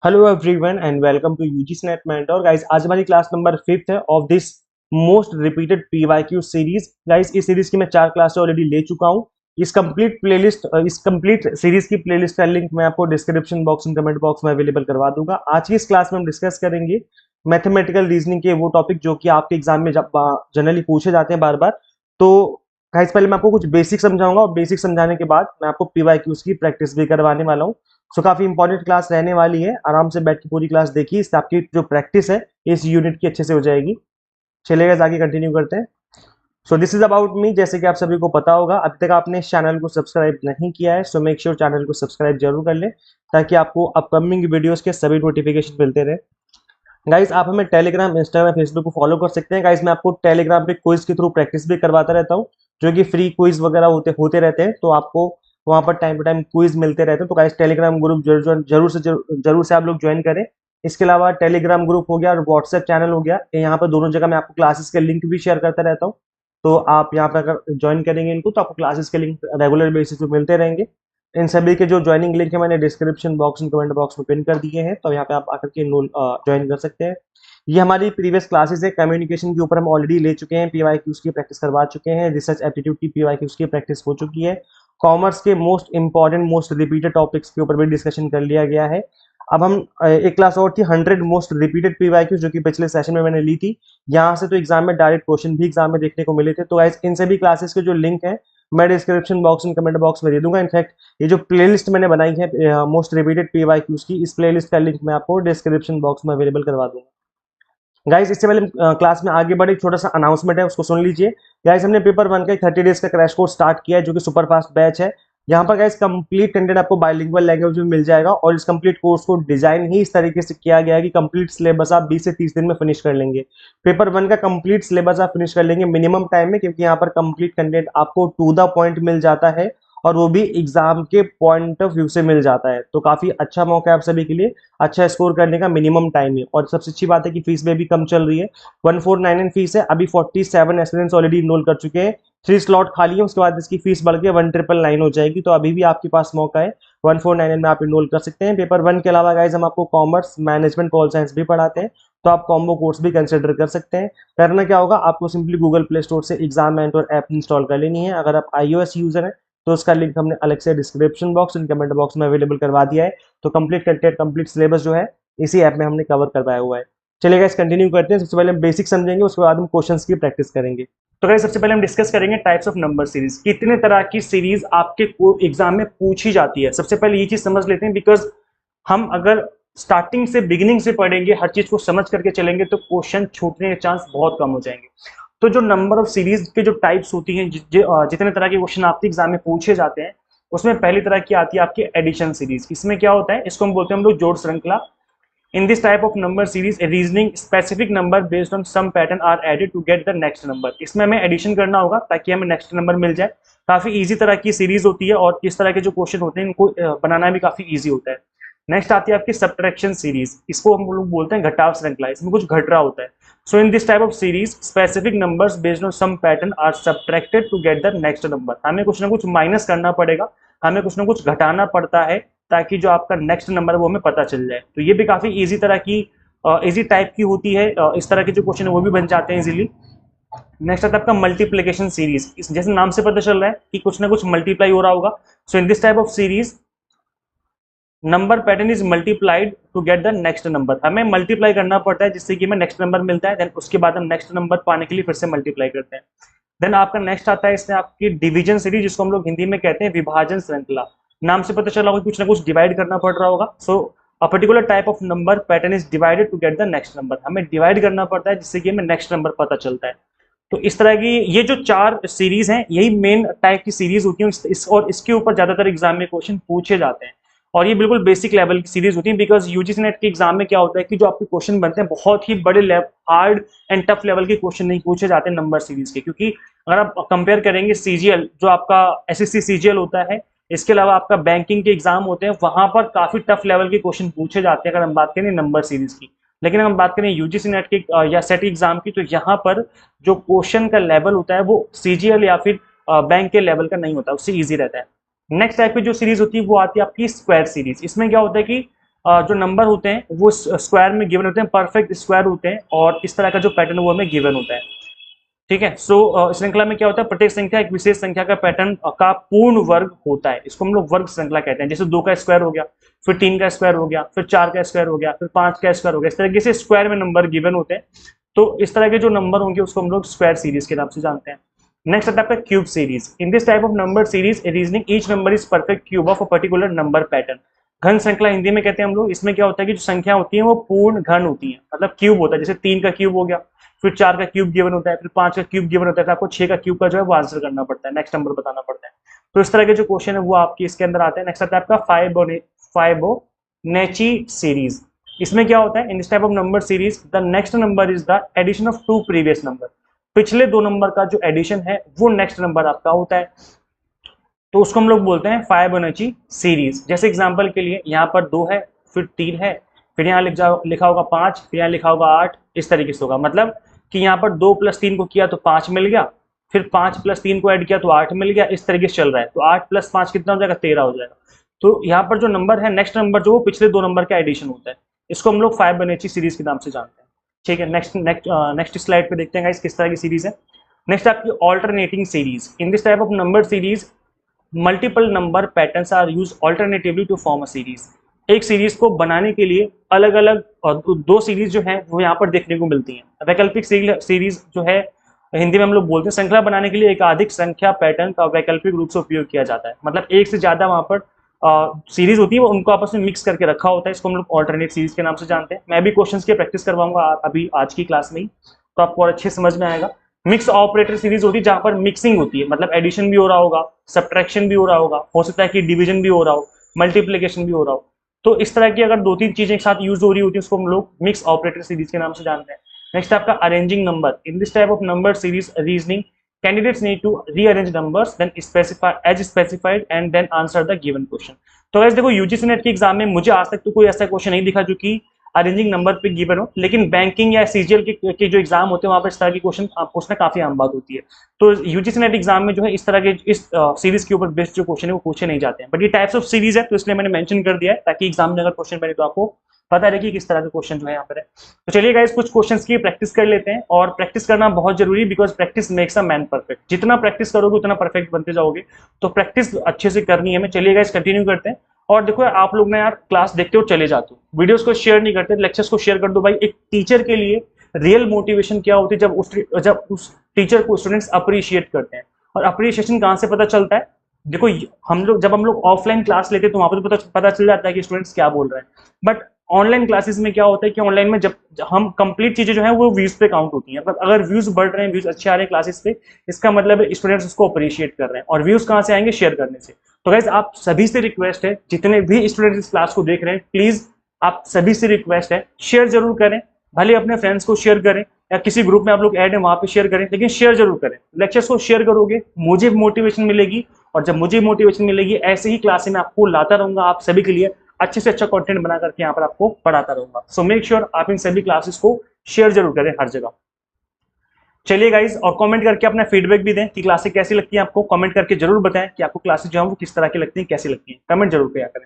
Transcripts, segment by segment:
Hello everyone and welcome to UGC NET mentor guys. आज हमारी class number 5th है of this most repeated PYQ series. Guys इस series की मैं 4 class already ले चुका हूं। इस कंप्लीट सीरीज की प्लेलिस्ट का लिंक मैं आपको description box and comment box में अवेलेबल करवा दूंगा। आज की इस क्लास में हम डिस्कस करेंगे मैथमेटिकल रीजनिंग के वो टॉपिक जो कि आपके एग्जाम में जनरली पूछे जाते हैं बार बार। तो गाइस पहले मैं आपको कुछ बेसिक समझाऊंगा और बेसिक समझाने के बाद मैं आपको पीवाईक्यूज की प्रैक्टिस भी करवाने वाला हूँ। सो काफी इंपॉर्टेंट क्लास रहने वाली है। आराम से बैठ के पूरी क्लास देखिए, इससे आपकी जो प्रैक्टिस है इस यूनिट की अच्छे से हो जाएगी। चलिएगा आगे कंटिन्यू करते हैं। So this is about me. जैसे कि आप सभी को पता होगा, अभी तक आपने इस चैनल को सब्सक्राइब नहीं किया है, सो मेक श्योर चैनल को सब्सक्राइब जरूर कर लें ताकि आपको अपकमिंग वीडियोस के सभी नोटिफिकेशन मिलते रहे। गाइस आप हमें टेलीग्राम, इंस्टाग्राम, फेसबुक को फॉलो कर सकते हैं। गाइस मैं आपको टेलीग्राम पे क्विज के थ्रू प्रैक्टिस भी करवाता रहता हूँ, जो कि फ्री क्विज वगैरह होते रहते हैं। तो आपको वहां पर टाइम टू टाइम क्विज मिलते रहते हैं। तो गाइस टेलीग्राम ग्रुप जरूर से आप लोग ज्वाइन करें। इसके अलावा टेलीग्राम ग्रुप हो गया और व्हाट्सएप चैनल हो गया, यहाँ पर दोनों जगह मैं आपको क्लासेस के लिंक भी शेयर करता रहता हूँ। तो आप यहाँ पर अगर ज्वाइन करेंगे इनको तो आपको क्लासेस के लिंक रेगुलर बेसिस पे मिलते रहेंगे। इन सभी के जो ज्वाइनिंग लिंक है मैंने description box and comment box में पिन कर दिए हैं, तो यहाँ पे आप आकर के ज्वाइन कर सकते हैं। ये हमारी प्रीवियस क्लासेस है। कम्युनिकेशन के ऊपर हम ऑलरेडी ले चुके हैं, पीवाईक्यूज की प्रैक्टिस करवा चुके हैं। रिसर्च एप्टीट्यूड की पीवाईक्यूज की प्रैक्टिस हो चुकी है। कॉमर्स के most important most repeated topics के ऊपर भी डिस्कशन कर लिया गया है। अब हम एक क्लास और थी 100 मोस्ट रिपीटेड पीवाईक्यूज, जो कि पिछले सेशन में मैंने ली थी। यहाँ से तो एग्जाम में डायरेक्ट क्वेश्चन भी एग्जाम में देखने को मिले थे। तो गाइस इन सभी क्लासेस के जो लिंक है मैं description box and comment box में दे दूंगा। इनफैक्ट ये जो प्लेलिस्ट मैंने बनाई है मोस्ट रिपीटेड पीवाईक्यूज की, इस प्लेलिस्ट का लिंक मैं आपको डिस्क्रिप्शन बॉक्स में अवेलेबल करवा दूंगा। गाइस इससे पहले क्लास में आगे बढ़े, एक छोटा सा अनाउंसमेंट है, उसको सुन लीजिए। गाइस हमने पेपर 1 का 30 डेज का क्रैश कोर्स स्टार्ट किया है, जो कि सुपर फास्ट बैच है। यहाँ पर गाइस कंप्लीट कंटेंट आपको बाइलिंगुअल लैंग्वेज में मिल जाएगा और इस कंप्लीट कोर्स को डिजाइन ही इस तरीके से किया गया है कि कंप्लीट सिलेबस आप 20 से 30 दिन में फिनिश कर लेंगे। पेपर 1 का कंप्लीट सिलेबस आप फिनिश कर लेंगे मिनिमम टाइम में, क्योंकि यहाँ पर कंप्लीट कंटेंट आपको टू द पॉइंट मिल जाता है और वो भी एग्जाम के पॉइंट ऑफ व्यू से मिल जाता है। तो काफी अच्छा मौका है आप सभी के लिए अच्छा स्कोर करने का मिनिमम टाइम है। और सबसे अच्छी बात है कि फीस में भी कम चल रही है। 1499 फीस है। अभी 47 एस्पिरेंट्स ऑलरेडी इनरोल कर चुके हैं। 3 स्लॉट खाली है, उसके बाद इसकी फीस बढ़ के 1999 हो जाएगी। तो अभी भी आपके पास मौका है, 1499 में आप इनरोल कर सकते हैं। पेपर 1 के अलावा गाइज हम आपको कॉमर्स, मैनेजमेंट, पॉल साइंस भी पढ़ाते हैं, तो आप कॉम्बो कोर्स भी कंसिडर कर सकते हैं। करना क्या होगा, आपको सिंपली गूगल प्ले स्टोर से एग्जाम मेंटर ऐप इंस्टॉल कर लेनी है। अगर आप iOS यूजर है तो उसका लिंक हमने अलग से description box and comment box में अवेलेबल करवा दिया है। तो कंप्लीट कंटेंट, कंप्लीट सिलेबस जो है इसी ऐप में हमने कवर करवाया हुआ है। चलिए गाइस कंटिन्यू करते हैं। सबसे पहले हम बेसिक समझेंगे, उसके बाद हम क्वेश्चंस की प्रैक्टिस करेंगे। तो गाइस सबसे पहले हम डिस्कस करेंगे टाइप्स ऑफ नंबर सीरीज। कितने तरह की सीरीज आपके एग्जाम में पूछी जाती है। सबसे पहले ये चीज समझ लेते हैं, बिकॉज हम अगर स्टार्टिंग से बिगिनिंग से पढ़ेंगे, हर चीज को समझ करके चलेंगे, तो क्वेश्चन छूटने के चांस बहुत कम हो जाएंगे। तो जो नंबर ऑफ सीरीज के जो टाइप्स होती हैं, जितने तरह के क्वेश्चन आपके एग्जाम में पूछे जाते हैं, उसमें पहली तरह की आती है आपकी एडिशन सीरीज। इसमें क्या होता है, इसको हम बोलते हैं हम लोग जोड़ श्रृंखला। In this type of number series, a reasoning specific number based on some pattern are added to get the next number। इसमें हमें एडिशन करना होगा ताकि हमें नेक्स्ट नंबर मिल जाए। काफी इजी तरह की सीरीज होती है और इस तरह के जो क्वेश्चन होते हैं इनको बनाना भी काफी इजी होता है। नेक्स्ट आती है आपकी सब्ट्रैक्शन सीरीज। इसको हम लोग बोलते हैं घटाव श्रृंखला। इसमें कुछ घट रहा होता है। So in this type of series specific numbers based on some pattern are subtracted to get the next number. हमें कुछ ना कुछ माइनस करना पड़ेगा, हमें कुछ ना कुछ घटाना पड़ता है ताकि जो आपका नेक्स्ट नंबर है वो हमें पता चल जाए। तो ये भी काफी इजी तरह की इजी टाइप की होती है। इस तरह के जो क्वेश्चन है वो भी बन जाते हैं इजीली। नेक्स्ट आता है आपका मल्टीप्लिकेशन सीरीज। इस जैसे नाम से पता चल रहा है कि कुछ ना कुछ मल्टीप्लाई हो रहा होगा। So in this type of series number pattern is multiplied to get the next number. हमें मल्टीप्लाई करना पड़ता है जिससे कि हमें नेक्स्ट नंबर मिलता है। देन उसके बाद हम नेक्स्ट नंबर पाने के लिए फिर से मल्टीप्लाई करते हैं। देन आपका नेक्स्ट आता है इसमें आपकी डिवीजन सीरीज, जिसको हम लोग हिंदी में कहते हैं विभाजन श्रृंखला। नाम से पता चला होगा कुछ ना कुछ डिवाइड करना पड़ रहा होगा। So a particular type of number pattern is divided to get the next number. हमें डिवाइड करना पड़ता है जिससे कि हमें नेक्स्ट नंबर पता चलता है। तो इस तरह की ये जो 4 सीरीज हैं यही मेन टाइप की सीरीज होती है। और इसके ऊपर ज्यादातर एग्जाम में क्वेश्चन पूछे जाते हैं और ये बिल्कुल बेसिक लेवल की सीरीज होती है। बिकॉज यूजीसी नेट के एग्जाम में क्या होता है कि जो आपके क्वेश्चन बनते हैं बहुत ही बड़े हार्ड एंड टफ लेवल के क्वेश्चन नहीं पूछे जाते नंबर सीरीज के। क्योंकि अगर आप कंपेयर करेंगे सीजीएल, जो आपका एसएससी सीजीएल होता है, इसके अलावा आपका बैंकिंग के एग्जाम होते हैं, वहां पर काफी टफ लेवल के क्वेश्चन पूछे जाते हैं अगर हम बात करें नंबर सीरीज की। लेकिन अगर हम बात करें यूजीसी नेट के या सेट एग्जाम की, तो यहाँ पर जो क्वेश्चन का लेवल होता है वो सीजीएल या फिर बैंक के लेवल का नहीं होता, उससे ईजी रहता है। नेक्स्ट टाइप की जो सीरीज होती है वो आती है आपकी स्क्वायर सीरीज। इसमें क्या होता है कि जो नंबर होते हैं वो स्क्वायर में गिवन होते हैं, परफेक्ट स्क्वायर होते हैं, और इस तरह का जो पैटर्न वो हमें गिवन होता है। ठीक है, सो श्रृंखला में क्या होता है, प्रत्येक संख्या एक विशेष संख्या का पैटर्न का पूर्ण वर्ग होता है, इसको हम लोग वर्ग श्रृंखला कहते हैं। जैसे 2 का स्क्वायर हो गया, फिर 3 का स्क्वायर हो गया, फिर 4 का स्क्वायर हो गया, फिर 5 का स्क्वायर हो गया, इस तरीके से स्क्वायर में नंबर गिवन होते हैं। तो इस तरह के जो नंबर होंगे उसको हम लोग स्क्वायर सीरीज के नाम से जानते हैं। नेक्स्ट आता है आपका cube series. In this type of number series reasoning each number is perfect cube of a particular number pattern. घन श्रृंखला हिंदी में कहते हैं हम लोग। इसमें क्या होता है कि जो संख्या होती है वो पूर्ण घन होती है, मतलब क्यूब होता है। जैसे 3 का क्यूब हो गया, फिर 4 का क्यूब गिवन होता है, फिर 5 का क्यूब गिवन होता है, फिर आपको 6 का क्यूब का जो है वो आंसर करना पड़ता है, नेक्स्ट नंबर बताना पड़ता है। तो इस तरह के जो क्वेश्चन है वो आपके इसके अंदर आते हैं। नेक्स्ट आता है आपका फाइबोनेची सीरीज। इसमें क्या होता है, in this type of number series the next number is the addition of 2 previous number. पिछले 2 नंबर का जो एडिशन है वो नेक्स्ट नंबर आपका होता है, तो उसको हम लोग बोलते हैं फाइबोनेची सीरीज। जैसे एग्जांपल के लिए यहाँ पर 2 है, फिर 3 है, फिर यहाँ लिखा होगा 5, फिर यहाँ लिखा होगा 8, इस तरीके से होगा। मतलब कि यहाँ पर 2 + 3 को किया तो 5 मिल गया, फिर 5 + 3 को ऐड किया तो 8 मिल गया, इस तरीके से चल रहा है। तो 8 + 5 कितना हो जाएगा, 13 हो जाएगा। तो यहाँ पर जो नंबर है नेक्स्ट नंबर जो वो पिछले 2 नंबर का एडिशन होता है, इसको हम लोग फाइबोनेची सीरीज के नाम से जानते हैं। ठीक है, नेक्स्ट स्लाइड पे देखते हैं गाइस किस तरह की सीरीज है। नेक्स्ट आपकी alternating series. In this type of number series multiple number patterns are use alternatively to form a series. एक सीरीज को बनाने के लिए अलग अलग 2 सीरीज जो है वो यहाँ पर देखने को मिलती हैं। वैकल्पिक सीरीज जो है हिंदी में हम लोग बोलते हैं श्रृंखला बनाने के लिए एकाधिक संख्या पैटर्न का वैकल्पिक रूप से उपयोग किया जाता है। मतलब एक से ज्यादा वहाँ पर सीरीज होती है, उनको आपस में मिक्स करके रखा होता है, इसको हम लोग ऑल्टरनेट सीरीज के नाम से जानते हैं। मैं भी क्वेश्चंस की प्रैक्टिस करवाऊंगा अभी आज की क्लास में ही, तो आपको और अच्छे समझ में आएगा। मिक्स ऑपरेटर सीरीज होती है जहां पर मिक्सिंग होती है, मतलब एडिशन भी हो रहा होगा, सब्ट्रैक्शन भी हो रहा होगा, हो सकता है कि डिवीजन भी हो रहा हो, मल्टीप्लिकेशन भी हो रहा हो। तो इस तरह की अगर 2-3 चीजें एक साथ यूज हो रही होती है उसको हम लोग मिक्स ऑपरेटर सीरीज के नाम से जानते हैं। नेक्स्ट आपका arranging number. In this type of number series reasoning candidates need to rearrange numbers then specified and then answer the given question. तो वैसे देखो यूजीसी नेट के एग्जाम में मुझे आज तक तो कोई ऐसा क्वेश्चन नहीं दिखा जो कि अरेंजिंग नंबर पे गिवन हो, लेकिन बैंकिंग या सीजीएल के जो एग्जाम होते हैं वहां पर इस तरह की क्वेश्चन पूछना काफी आम बात होती है। तो यूजीसी नेट एग्जाम में जो है इस तरह के इस सीरीज के ऊपर बेस्ड जो क्वेश्चन है वो पूछे नहीं जाते हैं, बट ये टाइप्स ऑफ सीरीज है तो इसलिए मैंने मेंशन कर दिया है ताकि एग्जाम में अगर क्वेश्चन बने तो आपको पता रहे कि किस तरह के क्वेश्चन जो है यहाँ पर है। तो चलिए गाइस कुछ क्वेश्चंस की प्रैक्टिस कर लेते हैं, और प्रैक्टिस करना बहुत जरूरी, because practice makes a man perfect. जितना प्रैक्टिस करोगे उतना परफेक्ट बनते जाओगे, तो प्रैक्टिस अच्छे से करनी है हमें। चलिए गाइस कंटिन्यू करते हैं। और देखो आप लोग ना यार क्लास देखते हो चले जाते हो, वीडियोस को शेयर नहीं करते, लेक्चर्स को शेयर कर दो भाई। एक टीचर के लिए रियल मोटिवेशन क्या होती है, जब उस टीचर को स्टूडेंट्स अप्रिशिएट करते हैं। और अप्रिशिएशन कहाँ से पता चलता है, देखो जब हम लोग ऑफलाइन क्लास लेते हैं तो वहां पर तो पता चल जाता है कि स्टूडेंट्स क्या बोल रहे हैं, बट ऑनलाइन क्लासेस में क्या होता है कि ऑनलाइन में जब हम कंप्लीट चीजें जो है वो व्यूज पे काउंट होती हैं। मतलब अगर व्यूज बढ़ रहे हैं, व्यूज अच्छे आ रहे हैं क्लासेस पे, इसका मतलब स्टूडेंट्स उसको अप्रिशिएट कर रहे हैं। और व्यूज कहाँ से आएंगे, शेयर करने से। तो गाइस आप सभी से रिक्वेस्ट है, जितने भी स्टूडेंट्स इस क्लास को देख रहे हैं, प्लीज आप सभी से रिक्वेस्ट है शेयर जरूर करें। भले अपने फ्रेंड्स को शेयर करें या किसी ग्रुप में आप लोग ऐड है वहां पे शेयर करें, लेकिन शेयर जरूर करें। लेक्चर्स को शेयर करोगे मुझे मोटिवेशन मिलेगी, और जब मुझे मोटिवेशन मिलेगी ऐसे ही क्लासेस में आपको लाता रहूंगा आप सभी के लिए अच्छे से अच्छा कंटेंट बना करके यहाँ पर आपको पढ़ाता रहूंगा। सो मेक श्योर आप इन सभी क्लासेस को शेयर जरूर करें हर जगह। चलिए गाइज, और कमेंट करके अपना फीडबैक भी दें कि क्लासेस कैसी लगती हैं आपको। कमेंट करके जरूर बताएं कि आपको क्लासेस जो है वो किस तरह की लगती हैं, कैसी लगती हैं, कमेंट जरूर किया करें।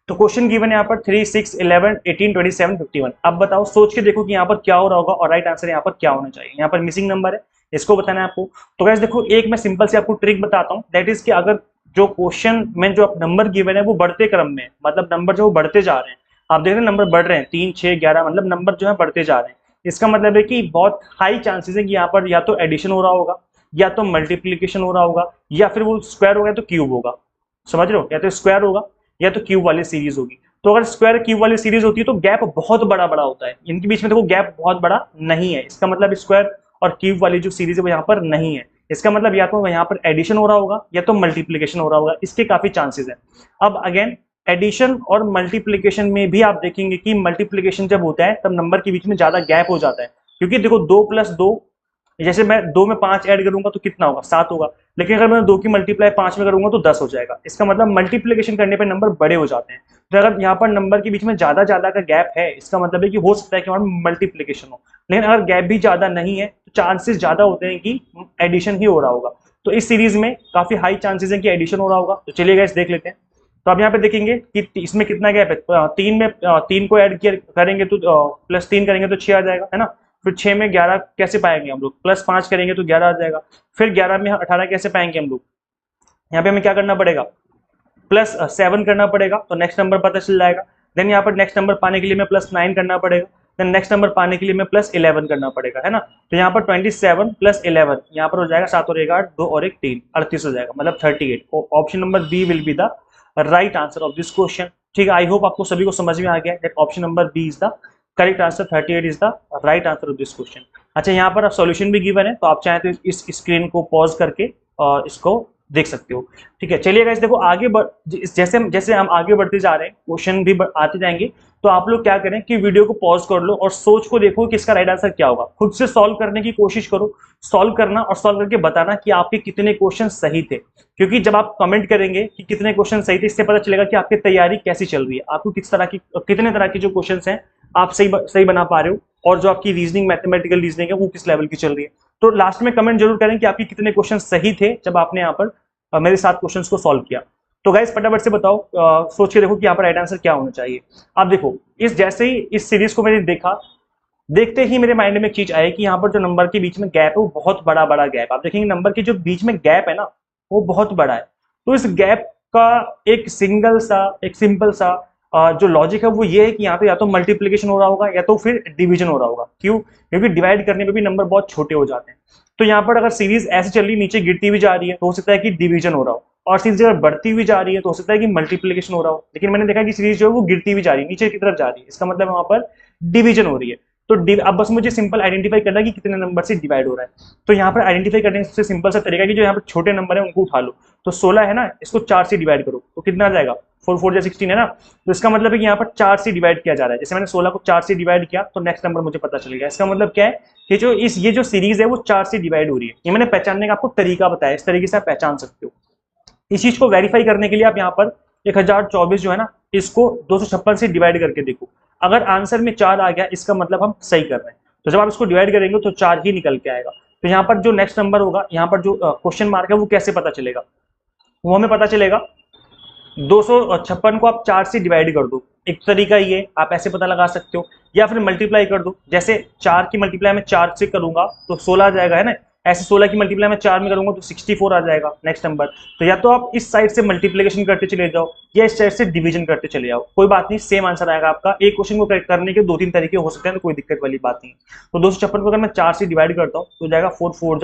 तो क्वेश्चन गिवन है यहाँ पर 3, 6, 11, 18, 27, 51। अब बताओ, सोच के देखो कि यहाँ पर क्या हो रहा होगा और राइट आंसर यहाँ पर क्या होना चाहिए। यहाँ पर मिसिंग नंबर है, इसको बताना है आपको। तो गाइज देखो, एक मैं सिंपल से आपको ट्रिक बताता हूँ, दैट इज कि अगर जो क्वेश्चन में जो नंबर गिवन है वो बढ़ते क्रम में, मतलब नंबर जो बढ़ते जा रहे हैं, आप देख रहे हैं नंबर बढ़ रहे हैं 3, 6, 11, मतलब नंबर जो है बढ़ते जा रहे हैं। इसका मतलब है कि बहुत हाई चांसेस है कि यहाँ पर या तो एडिशन हो रहा होगा, या तो मल्टीप्लीकेशन हो रहा होगा, या फिर वो स्क्वायर होगा तो क्यूब होगा। समझ रहे हो, या तो स्क्वायर होगा या तो क्यूब वाली सीरीज होगी। तो अगर स्क्वायर क्यूब वाली सीरीज होती है तो गैप बहुत बड़ा बड़ा होता है, इनके बीच में देखो गैप बहुत बड़ा नहीं है। इसका मतलब स्क्वायर और क्यूब वाली जो सीरीज है वो यहाँ पर नहीं है। इसका मतलब या तो यहाँ पर एडिशन हो रहा होगा या तो मल्टीप्लीकेशन हो रहा होगा, इसके काफी चांसेस है। अब अगेन एडिशन और मल्टीप्लिकेशन में भी आप देखेंगे कि मल्टीप्लिकेशन जब होता है तब नंबर के बीच में ज्यादा गैप हो जाता है, क्योंकि देखो 2 + 2, जैसे मैं 2 में 5 ऐड करूंगा तो कितना होगा, 7 होगा, लेकिन अगर मैं 2 की मल्टीप्लाई 5 में करूंगा तो 10 हो जाएगा। इसका मतलब मल्टीप्लिकेशन करने पर नंबर बड़े हो जाते हैं। तो अगर यहाँ पर नंबर के बीच में ज्यादा का गैप है, इसका मतलब है कि हो सकता है कि वहां मल्टीप्लिकेशन हो। लेकिन अगर गैप भी ज्यादा नहीं है तो चांसेस ज्यादा होते हैं कि एडिशन ही हो रहा होगा। तो इस सीरीज में काफी हाई चांसेस है कि एडिशन हो रहा होगा। तो चलिए गाइस देख लेते हैं। तो आप यहाँ पे देखेंगे कि इसमें कितना गैप है, 3 में 3 को ऐड किया करेंगे तो +3 करेंगे तो 6 आ जाएगा, है ना। फिर 6 में 11 कैसे पाएंगे हम लोग, +5 करेंगे तो 11 आ जाएगा। फिर 11 में 18 कैसे पाएंगे हम लोग, यहाँ पे हमें क्या करना पड़ेगा, +7 करना पड़ेगा, तो नेक्स्ट नंबर पता चल जाएगा। देन यहाँ पर नेक्स्ट नंबर पाने के लिए मैं +9 करना पड़ेगा। देन नेक्स्ट नंबर पाने के लिए मैं +11 करना पड़ेगा, है ना। तो यहाँ पर 27 + 11 यहाँ पर हो जाएगा 7 और 1 8, 2 और 1 3, 38 हो जाएगा, मतलब 38। Option number B will be the right answer of this question. ठीक है, आई होप आपको सभी को समझ में आ गया that option number B is the correct answer, 38 is the right answer of this question. अच्छा, यहाँ पर सॉल्यूशन भी गिवन है, तो आप चाहें तो इस स्क्रीन को पॉज करके इसको देख सकते हो। ठीक है, चलिए गाइस देखो आगे जैसे हम आगे बढ़ते जा रहे हैं, क्वेश्चन भी आते जाएंगे, तो आप लोग क्या करें कि वीडियो को पॉज कर लो और सोच को देखो कि इसका राइट आंसर क्या होगा। खुद से सॉल्व करने की कोशिश करो, सॉल्व करना और सॉल्व करके बताना कि आपके कितने क्वेश्चन सही थे। क्योंकि जब आप कमेंट करेंगे कि कितने क्वेश्चन सही थे, इससे पता चलेगा कि आपकी तैयारी कैसी चल रही है, आपको कितने तरह की जो क्वेश्चन हैं आप सही बना पा रहे हो, और जो आपकी रीजनिंग, मैथमेटिकल रीजनिंग है वो किस लेवल की चल रही है। तो लास्ट में कमेंट जरूर करें कि आपके कितने क्वेश्चन सही थे जब आपने यहाँ पर मेरे साथ क्वेश्चंस को सॉल्व किया। तो गाइस फटाफट से बताओ, सोच के देखो कि यहाँ पर राइट आंसर क्या होना चाहिए। आप देखो, जैसे ही इस सीरीज को मैंने देखा, देखते ही मेरे माइंड में एक चीज आई कि यहाँ पर जो नंबर के बीच में गैप है वो बहुत बड़ा बड़ा गैप। आप देखेंगे नंबर के जो बीच में गैप है ना, वो बहुत बड़ा है। तो इस गैप का एक सिंपल सा जो लॉजिक है वो ये है कि यहाँ पे या तो मल्टीप्लीकेशन हो रहा होगा या तो फिर डिवीजन हो रहा होगा। क्यों? क्योंकि डिवाइड करने में भी नंबर बहुत छोटे हो जाते हैं। तो यहाँ पर अगर सीरीज ऐसे चल रही, नीचे गिरती हुई जा रही है, तो हो सकता है कि डिवीजन हो रहा हो, और सीरीज अगर बढ़ती हुई जा रही है तो हो सकता है कि मल्टीप्लीकेशन हो रहा हो। लेकिन मैंने देखा कि सीरीज जो है वो गिरती हुई जा रही है, नीचे की तरफ जा रही है, इसका मतलब वहां पर डिवीजन हो रही है। तो अब बस मुझे सिंपल आइडेंटिफाई करना है कि कितने नंबर से डिवाइड हो रहा है। तो यहाँ पर आइडेंटिफाई करने का सबसे सिंपल सा तरीका है कि जो यहाँ पर छोटे नंबर है उनको उठा लो। तो 16 है ना, इसको 4 से डिवाइड करो तो कितना आ जाएगा, 4 4 जा 16 है ना। तो इसका मतलब है कि यहाँ पर 4 से डिवाइड किया जा रहा है। जैसे मैंने 16 को 4 से डिवाइड किया तो नेक्स्ट नंबर मुझे पता चल गया। इसका मतलब क्या है कि ये जो सीरीज है वो 4 से डिवाइड हो रही है। ये मैंने पहचानने का आपको तरीका बताया, इस तरीके से आप पहचान सकते हो। इस चीज को वेरीफाई करने के लिए आप यहाँ पर 1024 जो है ना, इसको 256 से डिवाइड करके देखो। अगर आंसर में 4 आ गया, इसका मतलब हम सही कर रहे हैं। तो जब आप इसको डिवाइड करेंगे तो 4 ही निकल के आएगा। तो यहाँ पर जो नेक्स्ट नंबर होगा, यहाँ पर जो क्वेश्चन मार्क है वो कैसे पता चलेगा, वो हमें पता चलेगा 256 को आप 4 से डिवाइड कर दो। एक तरीका ये, आप ऐसे पता लगा सकते हो, या फिर मल्टीप्लाई कर दो। जैसे 4 की मल्टीप्लाई में 4 से करूंगा तो 16 आ जाएगा, है ना। ऐसे 16 की मल्टीप्लाई में 4 में करूंगा तो 64 आ जाएगा नेक्स्ट नंबर। तो या तो आप इस साइड से मल्टीप्लिकेशन करते चले जाओ या इस साइड से डिवीजन करते चले जाओ, कोई बात नहीं, सेम आंसर आएगा आपका। एक क्वेश्चन को करेक्ट करने के 2-3 तरीके हो सकते हैं, तो कोई दिक्कत वाली बात नहीं। तो 256 को अगर मैं 4 से डिवाइड करता हूँ तो जाएगा 4 6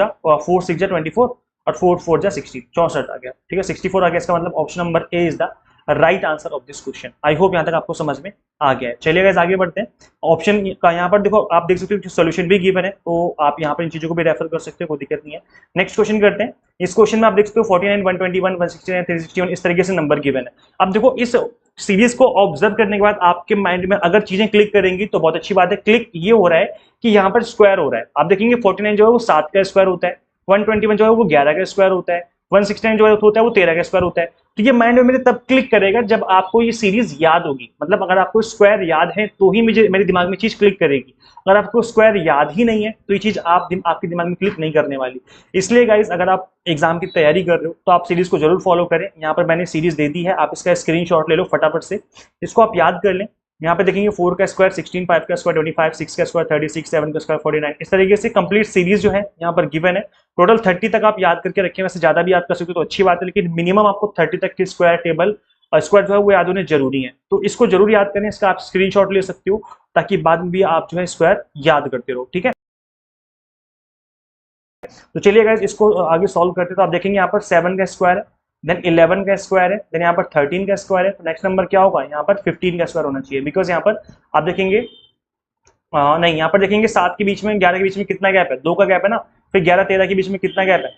जा 24 और 4 4 जा 60, 64 आ गया। ठीक है, 64 आ गया। इसका मतलब option number A is the right answer of this question. I hope यहाँ तक आपको समझ में आ गया है। चलिए गाइस आगे बढ़ते हैं। ऑप्शन का यहाँ पर देखो, आप देख सकते हो कि सोल्यूशन भी गिवन है, तो आप यहाँ पर इन चीजों को भी रेफर कर सकते हो, कोई दिक्कत नहीं है। नेक्स्ट क्वेश्चन करते हैं। इस क्वेश्चन में आप देख सकते हो 49 121 169 361 इस तरीके से नंबर गिवन है। अब देखो इस सीरीज को ऑब्जर्व करने के बाद आपके माइंड में अगर चीजें क्लिक करेंगी तो बहुत अच्छी बात है। क्लिक ये हो रहा है कि यहाँ पर स्क्वायर हो रहा है। आप देखेंगे 49 जो है वो 7 का स्क्वायर होता है, 121 जो है वो 11 का स्क्वायर होता है, 169 जो होता है वो 13 का स्क्वायर होता है। तो ये माइंड में मेरे तब क्लिक करेगा जब आपको ये सीरीज याद होगी। मतलब अगर आपको स्क्वायर याद है तो ही मेरे दिमाग में चीज क्लिक करेगी। अगर आपको स्क्वायर याद ही नहीं है तो ये चीज आपके दिमाग में क्लिक नहीं करने वाली। इसलिए गाइज अगर आप एग्जाम की तैयारी कर रहे हो तो आप सीरीज को जरूर फॉलो करें। यहाँ पर मैंने सीरीज दे दी है, आप इसका स्क्रीनशॉट ले लो फटाफट से, इसको आप याद कर लें। यहाँ पे देखेंगे 4 का स्क्वायर 16, 5 का स्क्वायर 25, 6 का स्क्वायर 36, 7 का स्क्वायर 49। इस तरीके से कंप्लीट सीरीज जो है यहाँ पर गिवन है। टोटल 30 तक आप याद करके रखें, वैसे ज्यादा भी याद कर सकते हो तो अच्छी बात है, लेकिन मिनिमम आपको 30 तक की स्क्वायर टेबल स्क्वायर जो है वो याद होने जरूरी है। तो इसको जरूर याद करें, इसका आप स्क्रीनशॉट ले सकते हो ताकि बाद में भी आप जो है स्क्वायर याद करते रहो। ठीक है, तो चलिए गाइस इसको आगे सॉल्व करते हैं। तो आप देखेंगे यहाँ पर 7 का स्क्वायर है, देन 11 का स्क्वायर है, देन यहाँ पर 13 का स्क्वायर है। तो नेक्स्ट नंबर क्या होगा, यहाँ पर 15 का स्क्वायर होना चाहिए। बिकॉज यहाँ पर आप देखेंगे नहीं, यहाँ पर देखेंगे 7 के बीच में 11 के बीच में कितना गैप है, 2 का गैप है ना। फिर 11 13 के बीच में कितना गैप है।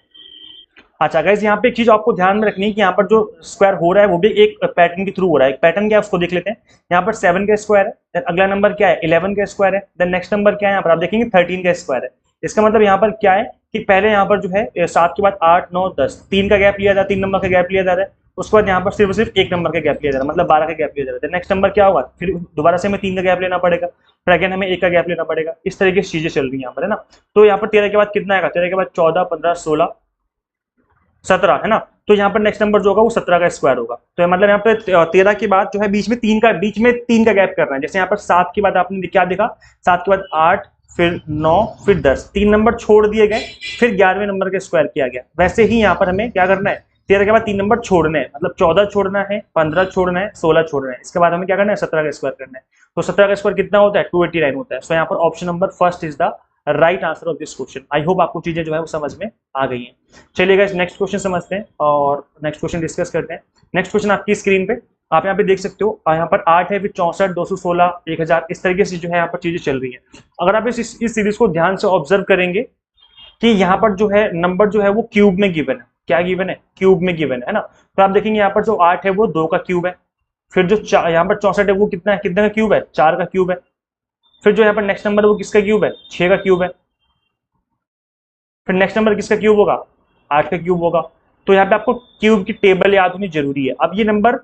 अच्छा गाइस यहाँ पे एक चीज आपको ध्यान में रखनी है कि यहाँ पर जो स्क्वायर हो रहा है वो भी एक पैटर्न के थ्रू हो रहा है। एक पैटर्न क्या है उसको देख लेते हैं। यहाँ पर 7 का स्क्वायर है, देन अगला नंबर क्या है 11 का स्क्वायर है, देन नेक्स्ट नंबर क्या है यहाँ पर आप देखेंगे 13 का स्क्वायर है। इसका मतलब यहाँ पर क्या है कि पहले यहाँ पर जो है 7 के बाद 8 9 10 3 का गैप लिया जा रहा है, 3 नंबर का गैप लिया जा रहा है। उसके बाद यहाँ पर सिर्फ 1 नंबर का गैप लिया जा रहा है, मतलब 12 का गैप लिया जा रहा है। नेक्स्ट नंबर क्या होगा, फिर दोबारा से हमें 3 का गैप लेना पड़ेगा, फिर अगेन हमें 1 का गैप लेना पड़ेगा। इस तरीके से चीजें चल रही है यहाँ पर, है ना। तो यहाँ पर 13 के बाद कितना आएगा, 13 के बाद 14 15 16 17 है ना। तो यहाँ पर नेक्स्ट नंबर जो होगा वो 17 का स्क्वायर होगा। तो मतलब यहाँ पे 13 के बाद जो है बीच में तीन का गैप करना है। जैसे यहाँ पर 7 के बाद आपने क्या देखा, 7 के बाद 8, फिर 9, फिर 10, 3 नंबर छोड़ दिए गए, फिर 11वें नंबर का स्क्वायर किया गया। वैसे ही यहाँ पर हमें क्या करना है, 13 के बाद 3 नंबर छोड़ने हैं, मतलब 14 छोड़ना है, 15 छोड़ना है, 16 छोड़ना है। इसके बाद हमें क्या करना है, 17 का स्क्वायर करना है। तो 17 का स्क्वायर कितना होता है, 289 होता है। सो यहाँ पर option number first is the right answer of this question. I hope आपको चीजें जो है वो समझ में आ गई हैं। चलिए गाइस नेक्स्ट क्वेश्चन समझते हैं और नेक्स्ट क्वेश्चन डिस्कस करते हैं। नेक्स्ट क्वेश्चन आपकी स्क्रीन पे आप यहाँ पे देख सकते हो, यहाँ पर 8 है, फिर 64, 216, 1000, इस तरीके से जो है यहाँ पर चीजें चल रही है। अगर आप इस सीरीज को ध्यान से ऑब्जर्व करेंगे कि यहाँ पर जो है नंबर जो है वो क्यूब में गिवन है। क्या गिवन है, क्यूब में गिवन है ना। तो आप देखेंगे यहाँ पर जो 8 है वो 2 का क्यूब है, फिर जो यहाँ पर 64 है वो कितना है, कितने का क्यूब है, 4 का क्यूब है। फिर जो यहाँ पर नेक्स्ट नंबर है वो किसका क्यूब है, 6 का क्यूब है। फिर नेक्स्ट नंबर किसका क्यूब होगा, 8 का क्यूब होगा। तो यहाँ पे आपको क्यूब की टेबल याद होनी जरूरी है। अब ये नंबर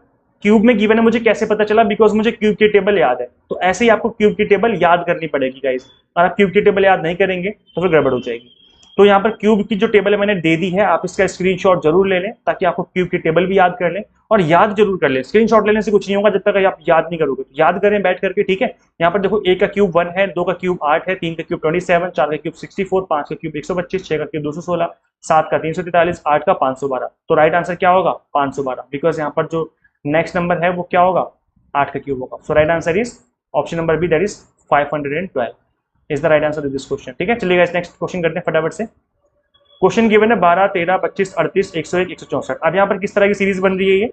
क्यूब में गिवन है, मुझे कैसे पता चला, बिकॉज मुझे क्यूब की टेबल याद है। तो ऐसे ही आपको क्यूब की टेबल याद करनी पड़ेगी गाइस। अगर आप क्यूब की टेबल याद नहीं करेंगे तो फिर गड़बड़ हो जाएगी। तो यहाँ पर क्यूब की जो टेबल है मैंने दे दी है, आप इसका स्क्रीनशॉट जरूर ले लें ताकि आपको क्यूब की टेबल भी याद कर लें। और याद जरूर कर लें, स्क्रीनशॉट लेने से कुछ नहीं होगा जब तक आप याद नहीं करोगे। तो याद करें बैठ करके, ठीक है। यहाँ पर देखो, 1 का क्यूब 1 है, 2 का क्यूब 8 है, 3 का क्यूब 27, 4 का क्यूब 64, 5 का क्यूब 125, 6 का क्यूब 216, 7 का 343, 8 का 512। तो राइट आंसर क्या होगा, 512, बिकॉज यहाँ पर जो नेक्स्ट नंबर है वो क्या होगा, 8 का क्यूब होगा। So right answer is option number B, that is 512 is the right answer of this question. ठीक है, चलिए नेक्स्ट क्वेश्चन करते हैं फटाफट से। क्वेश्चन गिवन है 12, 13, 25, 38, 101, 164। अब यहाँ पर किस तरह की सीरीज बन रही है ये,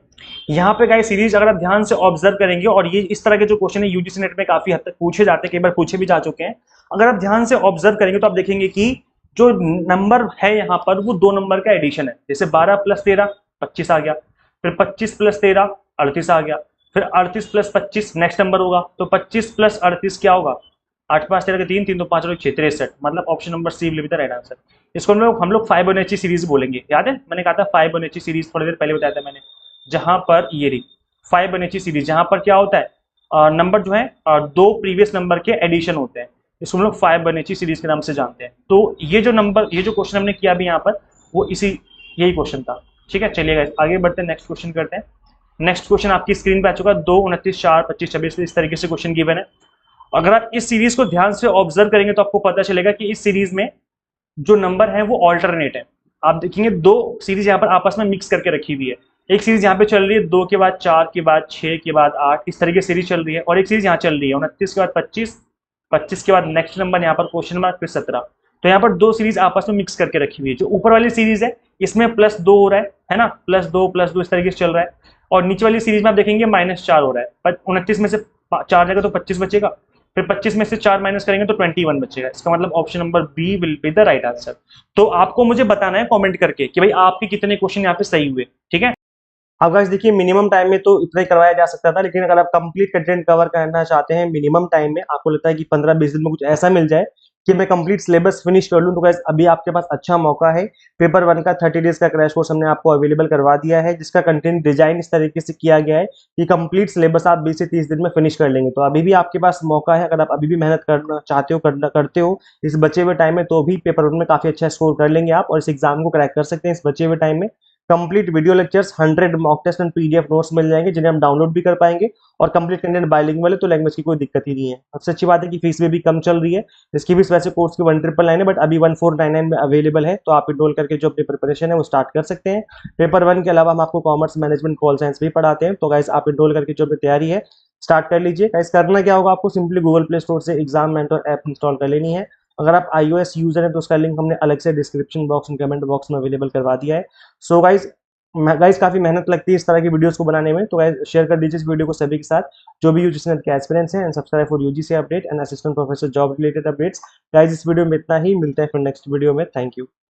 यहाँ पे गाइस सीरीज अगर आप ध्यान से ऑब्जर्व करेंगे, और ये इस तरह के जो क्वेश्चन है यूजीसी नेट में काफी हद तक पूछे जाते हैं, कई बार पूछे भी जा चुके हैं। अगर आप ध्यान से ऑब्जर्व करेंगे तो आप देखेंगे कि जो नंबर है यहाँ पर वो 2 नंबर का एडिशन है। जैसे 12 प्लस 13 25 आ गया, फिर 25 प्लस 13 38 आ गया, फिर 38 प्लस 25 नेक्स्ट नंबर होगा। तो 25 प्लस 38 क्या होगा, 8 5 13 के 3, 3 2 5 और 6 63। मतलब option number C will be the right answer. इसको हम लोग फाइबोनाची सीरीज बोलेंगे। याद है मैंने कहा था फाइबोनाची सीरीज, थोड़ी देर पहले बताया था मैंने। जहां पर ये रही फाइबोनाची सीरीज, जहां पर क्या होता है, नंबर जो है 2 प्रीवियस नंबर के एडिशन होते हैं। इसको हम लोग फाइबोनाची सीरीज के नाम से जानते हैं। तो ये जो नंबर, ये जो क्वेश्चन हमने किया अभी यहाँ पर, वो यही क्वेश्चन था। ठीक है, चलिएगा आगे बढ़ते हैं, नेक्स्ट क्वेश्चन करते हैं। नेक्स्ट क्वेश्चन आपकी स्क्रीन पे आ चुका है, 2, 29, 4, 25, 26, इस तरीके से क्वेश्चन गिवन है। अगर आप इस सीरीज को ध्यान से ऑब्जर्व करेंगे तो आपको पता चलेगा कि इस सीरीज में जो नंबर है वो ऑल्टरनेट है। आप देखेंगे 2 सीरीज यहाँ पर आपस में मिक्स करके रखी हुई है। एक सीरीज यहाँ पे चल रही है 2 के बाद 4 के बाद 6 के बाद 8, इस तरीके सीरीज चल रही है। और एक सीरीज यहाँ चल रही है 29 के बाद 25, 25 के बाद नेक्स्ट नंबर यहाँ पर क्वेश्चन मार्क, फिर 17। तो यहाँ पर 2 सीरीज आपस में मिक्स करके रखी हुई है। जो ऊपर वाली सीरीज है इसमें +2 हो रहा है ना, +2 इस तरीके से चल रहा है। और नीचे वाली सीरीज में आप देखेंगे -4 हो रहा है। पर 29 में से 4 जाएगा तो 25 बचेगा, फिर 25 में से 4 माइनस करेंगे तो 21 बचेगा। इसका मतलब option number B will be the right answer. तो आपको मुझे बताना है कमेंट करके कि भाई आपके कितने क्वेश्चन यहाँ पे सही हुए। ठीक है, अब गाइस देखिए मिनिमम टाइम में तो इतना ही करवाया जा सकता था, लेकिन अगर आप कंप्लीट कंटेंट कवर करना चाहते हैं मिनिमम टाइम में, आपको लगता है कि 15-20 दिन में कुछ ऐसा मिल जाए कि मैं कंप्लीट सिलेबस फिनिश कर लूं, तो गाइस अभी आपके पास अच्छा मौका है। पेपर 1 का 30 डेज का क्रैश कोर्स हमने आपको अवेलेबल करवा दिया है, जिसका कंटेंट डिजाइन इस तरीके से किया गया है कि कंप्लीट सिलेबस आप 20 से 30 दिन में फिनिश कर लेंगे। तो अभी भी आपके पास मौका है, अगर आप अभी भी मेहनत करना चाहते हो, करते हो इस बचे हुए टाइम में, तो भी पेपर 1 में काफी अच्छा स्कोर कर लेंगे आप, और इस एग्जाम को क्रैक कर सकते हैं इस बचे हुए टाइम में। Complete video lectures, 100 mock test and PDF notes मिल जाएंगे जिन्हें हम डाउनलोड भी कर पाएंगे, और कंप्लीट कंटेंट बाइलिंगुअल है तो लैंग्वेज की कोई दिक्कत ही नहीं है। सबसे अच्छी बात है कि फीस में भी कम चल रही है। इसकी फीस वैसे कोर्स की 1999 है, बट अभी 1499 में अवेलेबल है। तो आप इनरोल करके जो अपनी प्रिपरेशन है वो स्टार्ट कर सकते हैं। पेपर 1 के अलावा हम आपको कॉमर्स, मैनेजमेंट, कॉल साइंस भी पढ़ाते हैं। तो गाइस आप इनरोल करके जो अपनी तैयारी है स्टार्ट कर लीजिए। गाइस करना क्या होगा, आपको सिंपली गूगल प्ले स्टोर से एग्जाम मेंटर ऐप इंस्टॉल कर लेनी है। अगर आप iOS यूजर हैं तो उसका लिंक हमने अलग से description box and comment box में अवेलेबल करवा दिया है। सो गाइस काफी मेहनत लगती है इस तरह की वीडियोस को बनाने में, तो गाइस शेयर कर दीजिए इस वीडियो को सभी के साथ जो भी यूजीसी नेट के एस्पिरेंट्स हैं, and subscribe for UGC update and assistant professor job related updates. Guys इस वीडियो में इतना ही, मिलता है फिर नेक्स्ट वीडियो में। Thank you.